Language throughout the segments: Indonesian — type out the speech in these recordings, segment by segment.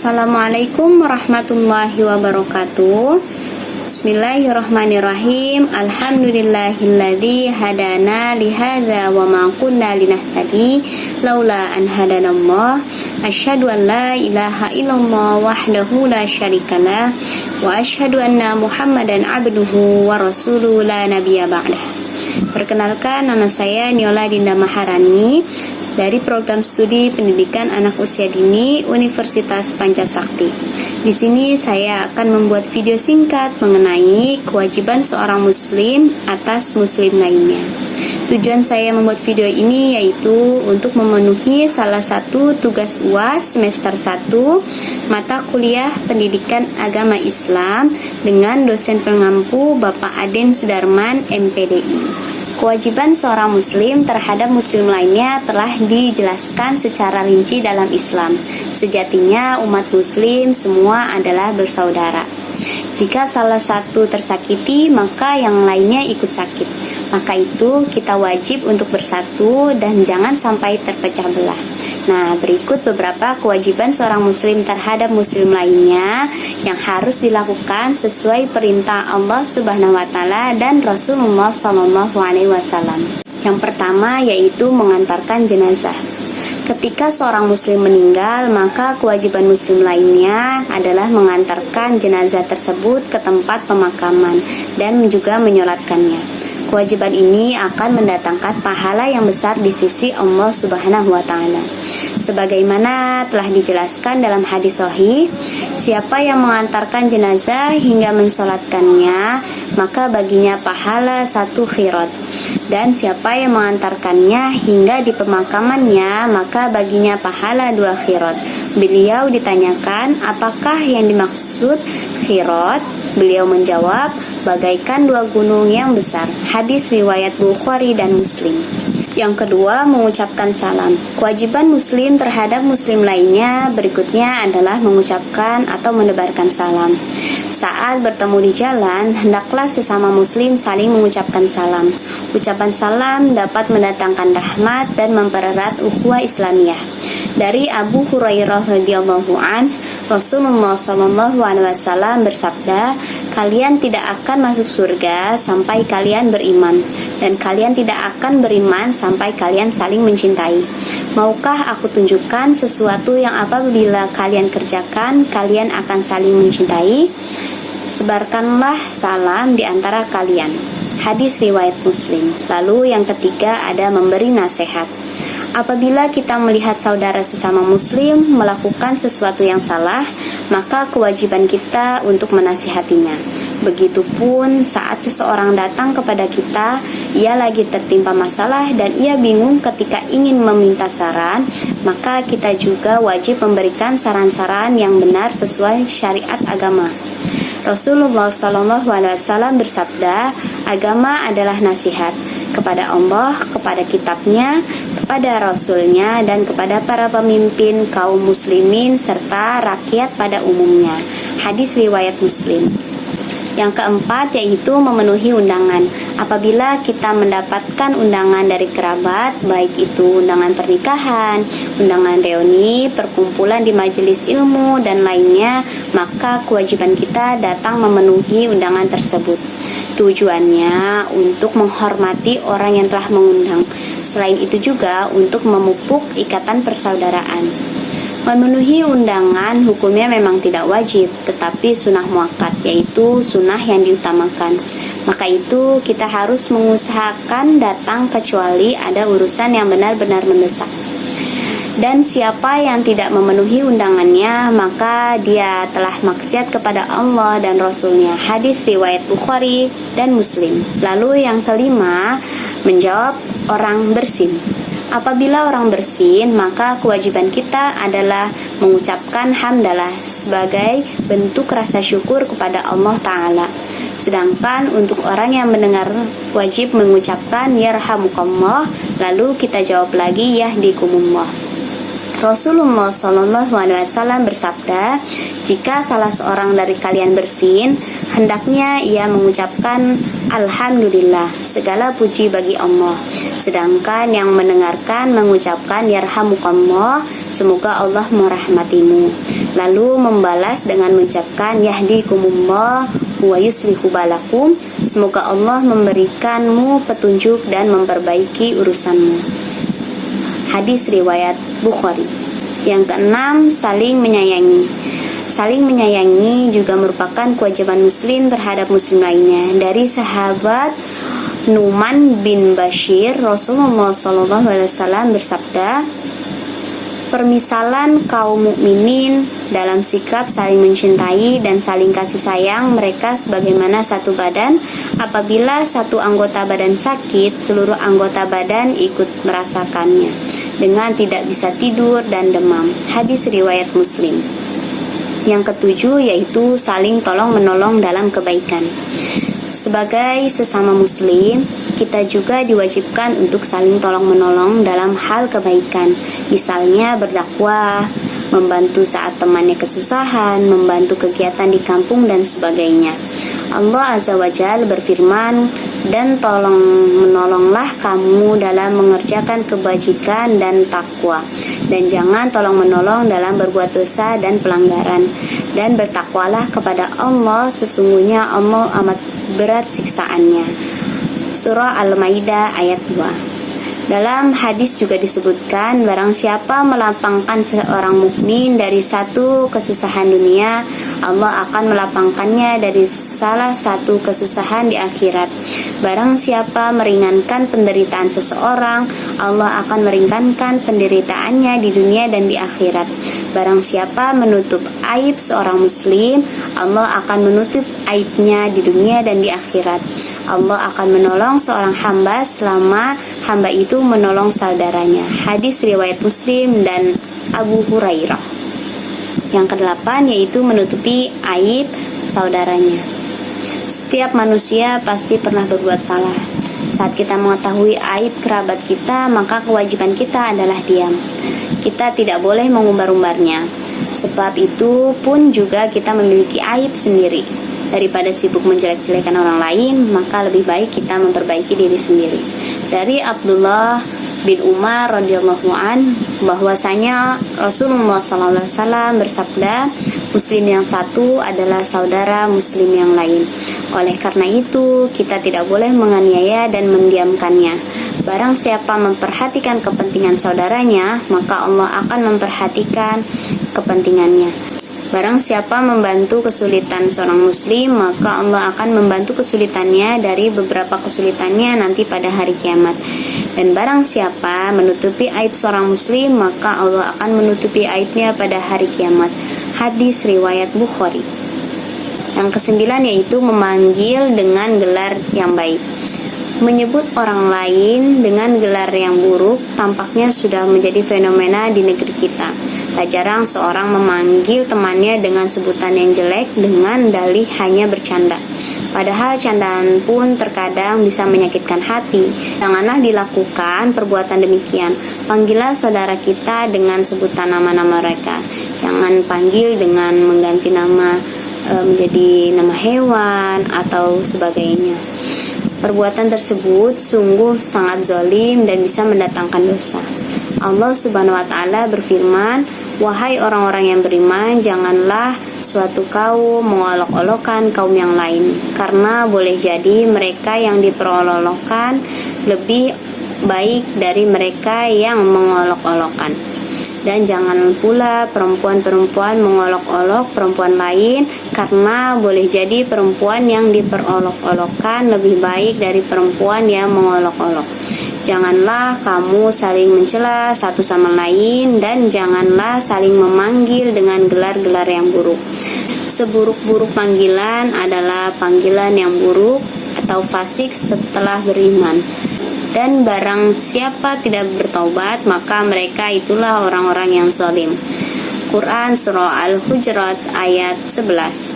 Assalamualaikum warahmatullahi wabarakatuh. Bismillahirrahmanirrahim. Alhamdulillahilladzi hadana lihadza wa ma kunna linahtadi laula an hadanallah. Asyhadu an la ilaha illallah wahdahu la syarikalah wa asyhadu anna Muhammadan abduhu wa rasuluhu la nabiyya ba'dah. Perkenalkan, nama saya Niola Dinda Maharani dari program studi pendidikan anak usia dini Universitas Pancasakti. Di sini saya akan membuat video singkat mengenai kewajiban seorang muslim atas muslim lainnya. Tujuan saya membuat video ini yaitu untuk memenuhi salah satu tugas UAS semester 1 mata kuliah Pendidikan Agama Islam dengan dosen pengampu Bapak Aden Sudarman MPDI. Kewajiban seorang muslim terhadap muslim lainnya telah dijelaskan secara rinci dalam Islam. Sejatinya umat muslim semua adalah bersaudara. Jika salah satu tersakiti, maka yang lainnya ikut sakit. Maka itu kita wajib untuk bersatu dan jangan sampai terpecah belah. Nah, berikut beberapa kewajiban seorang muslim terhadap muslim lainnya yang harus dilakukan sesuai perintah Allah Subhanahu wa taala dan Rasulullah Shallallahu alaihi wasallam. Yang pertama yaitu mengantarkan jenazah. Ketika seorang muslim meninggal, maka kewajiban muslim lainnya adalah mengantarkan jenazah tersebut ke tempat pemakaman dan juga menyolatkannya. Kewajiban ini akan mendatangkan pahala yang besar di sisi Allah Subhanahu wa taala. Sebagaimana telah dijelaskan dalam hadis sahih, siapa yang mengantarkan jenazah hingga mensolatkannya, maka baginya pahala 1 khirat. Dan siapa yang mengantarkannya hingga di pemakamannya, maka baginya pahala 2 khirat. Beliau ditanyakan, apakah yang dimaksud khirat? Beliau menjawab, bagaikan 2 gunung yang besar. Hadis riwayat Bukhari dan Muslim. Yang kedua, mengucapkan salam. Kewajiban muslim terhadap muslim lainnya berikutnya adalah mengucapkan atau menebarkan salam. Saat bertemu di jalan, hendaklah sesama muslim saling mengucapkan salam. Ucapan salam dapat mendatangkan rahmat dan mempererat ukhuwah Islamiyah. Dari Abu Hurairah radhiyallahu an, Rasulullah Shallallahu alaihi wasallam bersabda, kalian tidak akan masuk surga sampai kalian beriman, dan kalian tidak akan beriman sampai kalian saling mencintai. Maukah aku tunjukkan sesuatu yang apabila kalian kerjakan, kalian akan saling mencintai? Sebarkanlah salam di antara kalian. Hadis riwayat Muslim. Lalu yang ketiga ada memberi nasihat. Apabila kita melihat saudara sesama muslim melakukan sesuatu yang salah, maka kewajiban kita untuk menasihatinya. Begitupun saat seseorang datang kepada kita, ia lagi tertimpa masalah dan ia bingung ketika ingin meminta saran, maka kita juga wajib memberikan saran-saran yang benar sesuai syariat agama. Rasulullah SAW bersabda, agama adalah nasihat kepada Allah, kepada kitabnya, kepada Rasulnya, dan kepada para pemimpin kaum muslimin serta rakyat pada umumnya. Hadis riwayat Muslim. Yang keempat yaitu memenuhi undangan. Apabila kita mendapatkan undangan dari kerabat, baik itu undangan pernikahan, undangan reuni, perkumpulan di majelis ilmu, dan lainnya, maka kewajiban kita datang memenuhi undangan tersebut. Tujuannya untuk menghormati orang yang telah mengundang. Selain itu juga untuk memupuk ikatan persaudaraan. Memenuhi undangan hukumnya memang tidak wajib, tetapi sunnah muakkad, yaitu sunnah yang diutamakan. Maka itu kita harus mengusahakan datang kecuali ada urusan yang benar-benar mendesak. Dan siapa yang tidak memenuhi undangannya, maka dia telah maksiat kepada Allah dan Rasulnya. Hadis riwayat Bukhari dan Muslim. Lalu yang kelima, menjawab orang bersin. Apabila orang bersin, maka kewajiban kita adalah mengucapkan hamdalah sebagai bentuk rasa syukur kepada Allah Ta'ala. Sedangkan untuk orang yang mendengar wajib mengucapkan yarhamukallah, lalu kita jawab lagi yahdikumullah. Rasulullah SAW bersabda, jika salah seorang dari kalian bersin, hendaknya ia mengucapkan Alhamdulillah, segala puji bagi Allah. Sedangkan yang mendengarkan mengucapkan Yarhamukallah, semoga Allah merahmatimu. Lalu membalas dengan mengucapkan Yahdikumullah wa yuslihu balakum, semoga Allah memberikanmu petunjuk dan memperbaiki urusanmu. Hadis riwayat Bukhari. Yang keenam, saling menyayangi. Saling menyayangi juga merupakan kewajiban muslim terhadap muslim lainnya. Dari sahabat Nu'man bin Bashir, Rasulullah SAW bersabda, permisalan kaum mukminin dalam sikap saling mencintai dan saling kasih sayang mereka sebagaimana satu badan. Apabila satu anggota badan sakit, seluruh anggota badan ikut merasakannya dengan tidak bisa tidur dan demam. Hadis riwayat Muslim. Yang ketujuh yaitu saling tolong-menolong dalam kebaikan. Sebagai sesama muslim, kita juga diwajibkan untuk saling tolong-menolong dalam hal kebaikan. Misalnya berdakwah, membantu saat temannya kesusahan, membantu kegiatan di kampung dan sebagainya. Allah Azza wa Jalla berfirman, dan tolong-menolonglah kamu dalam mengerjakan kebajikan dan takwa, dan jangan tolong-menolong dalam berbuat dosa dan pelanggaran, dan bertakwalah kepada Allah, sesungguhnya Allah amat berat siksaannya. Surah Al-Maidah ayat 2. Dalam hadis juga disebutkan, barang siapa melapangkan seorang mukmin dari satu kesusahan dunia, Allah akan melapangkannya dari salah satu kesusahan di akhirat. Barang siapa meringankan penderitaan seseorang, Allah akan meringankan penderitaannya di dunia dan di akhirat. Barang siapa menutup aib seorang muslim, Allah akan menutup aibnya di dunia dan di akhirat. Allah akan menolong seorang hamba selama hamba itu menolong saudaranya. Hadis riwayat Muslim dan Abu Hurairah. Yang kedelapan yaitu menutupi aib saudaranya. Setiap manusia pasti pernah berbuat salah. Saat kita mengetahui aib kerabat kita, maka kewajiban kita adalah diam. Kita tidak boleh mengumbar-umbarnya. Sebab itu pun juga kita memiliki aib sendiri. Daripada sibuk menjelek-jelekan orang lain, maka lebih baik kita memperbaiki diri sendiri. Dari Abdullah bin Umar radhiyallahu an, bahwasanya Rasulullah SAW bersabda, muslim yang satu adalah saudara muslim yang lain. Oleh karena itu, kita tidak boleh menganiaya dan mendiamkannya. Barang siapa memperhatikan kepentingan saudaranya, maka Allah akan memperhatikan kepentingannya. Barang siapa membantu kesulitan seorang muslim, maka Allah akan membantu kesulitannya dari beberapa kesulitannya nanti pada hari kiamat. Dan barang siapa menutupi aib seorang muslim, maka Allah akan menutupi aibnya pada hari kiamat. Hadis riwayat Bukhari. Yang kesembilan yaitu memanggil dengan gelar yang baik. Menyebut orang lain dengan gelar yang buruk tampaknya sudah menjadi fenomena di negeri kita. Tak jarang seorang memanggil temannya dengan sebutan yang jelek dengan dalih hanya bercanda. Padahal candaan pun terkadang bisa menyakitkan hati. Janganlah dilakukan perbuatan demikian. Panggillah saudara kita dengan sebutan nama-nama mereka. Jangan panggil dengan mengganti nama menjadi nama hewan atau sebagainya. Perbuatan tersebut sungguh sangat zalim dan bisa mendatangkan dosa. Allah Subhanahu wa taala berfirman, "Wahai orang-orang yang beriman, janganlah suatu kaum mengolok-olokkan kaum yang lain, karena boleh jadi mereka yang diperolok-olokkan lebih baik dari mereka yang mengolok-olokkan. Dan jangan pula perempuan-perempuan mengolok-olok perempuan lain, karena boleh jadi perempuan yang diperolok-olokkan lebih baik dari perempuan yang mengolok-olok. Janganlah kamu saling mencela satu sama lain, dan janganlah saling memanggil dengan gelar-gelar yang buruk. Seburuk-buruk panggilan adalah panggilan yang buruk atau fasik setelah beriman. Dan barang siapa tidak bertaubat, maka mereka itulah orang-orang yang zalim." Quran Surah Al-Hujurat ayat 11.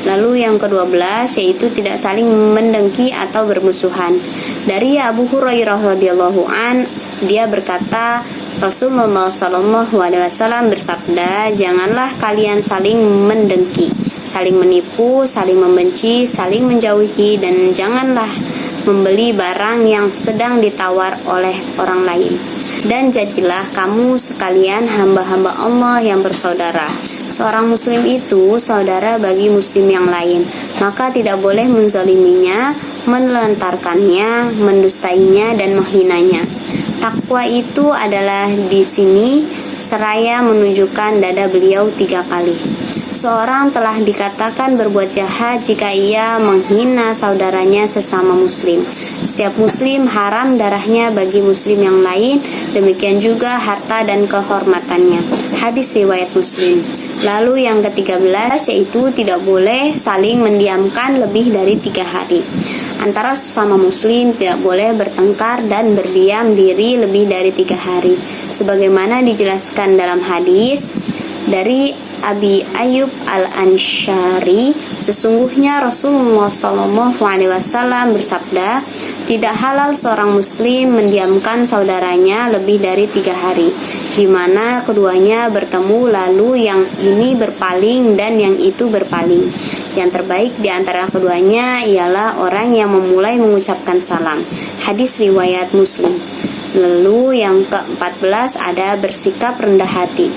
Lalu yang ke-12 yaitu tidak saling mendengki atau bermusuhan. Dari Abu Hurairah radhiyallahu an, dia berkata, Rasulullah Shallallahu Alaihi Wasallam bersabda, janganlah kalian saling mendengki, saling menipu, saling membenci, saling menjauhi, dan janganlah membeli barang yang sedang ditawar oleh orang lain. Dan jadilah kamu sekalian hamba-hamba Allah yang bersaudara. Seorang muslim itu saudara bagi muslim yang lain, maka tidak boleh menzaliminya, menelantarkannya, mendustainya, dan menghinanya. Takwa itu adalah di sini seraya menunjukkan dada beliau 3 kali. Seorang telah dikatakan berbuat jahat jika ia menghina saudaranya sesama muslim. Setiap muslim haram darahnya bagi muslim yang lain, demikian juga harta dan kehormatannya. Hadis riwayat Muslim. Lalu yang ke-13 yaitu tidak boleh saling mendiamkan lebih dari 3 hari. Antara sesama muslim tidak boleh bertengkar dan berdiam diri lebih dari 3 hari. Sebagaimana dijelaskan dalam hadis dari Abi Ayyub Al-Ansyari, sesungguhnya Rasulullah SAW bersabda, tidak halal seorang muslim mendiamkan saudaranya lebih dari 3 hari, di mana keduanya bertemu lalu yang ini berpaling dan yang itu berpaling. Yang terbaik di antara keduanya ialah orang yang memulai mengucapkan salam. Hadis riwayat Muslim. Lalu yang ke-14 ada bersikap rendah hati.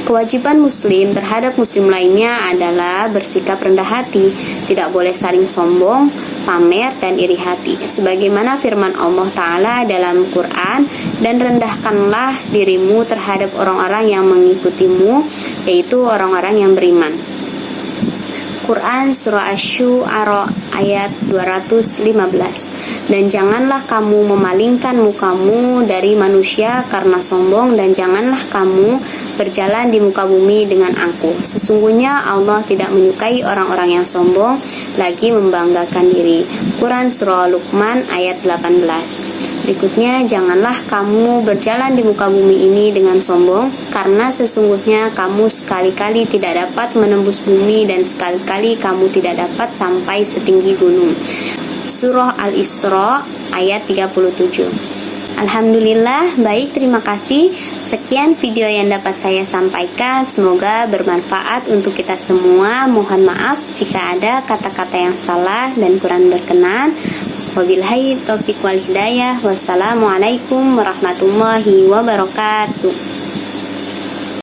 Kewajiban muslim terhadap muslim lainnya adalah bersikap rendah hati, tidak boleh saling sombong, pamer, dan iri hati. Sebagaimana firman Allah Ta'ala dalam Quran, dan rendahkanlah dirimu terhadap orang-orang yang mengikutimu, yaitu orang-orang yang beriman. Quran Surah Asy-Syu'ara ayat 215. Dan janganlah kamu memalingkan mukamu dari manusia karena sombong, dan janganlah kamu berjalan di muka bumi dengan angkuh. Sesungguhnya Allah tidak menyukai orang-orang yang sombong lagi membanggakan diri. Quran Surah Luqman ayat 18. Berikutnya, janganlah kamu berjalan di muka bumi ini dengan sombong, karena sesungguhnya kamu sekali-kali tidak dapat menembus bumi dan sekali-kali kamu tidak dapat sampai setinggi gunung. Surah Al-Isra ayat 37. Alhamdulillah, baik, terima kasih. Sekian video yang dapat saya sampaikan, semoga bermanfaat untuk kita semua. Mohon maaf jika ada kata-kata yang salah dan kurang berkenan. Wabillahi taufiq wal hidayah. Wassalamualaikum warahmatullahi wabarakatuh.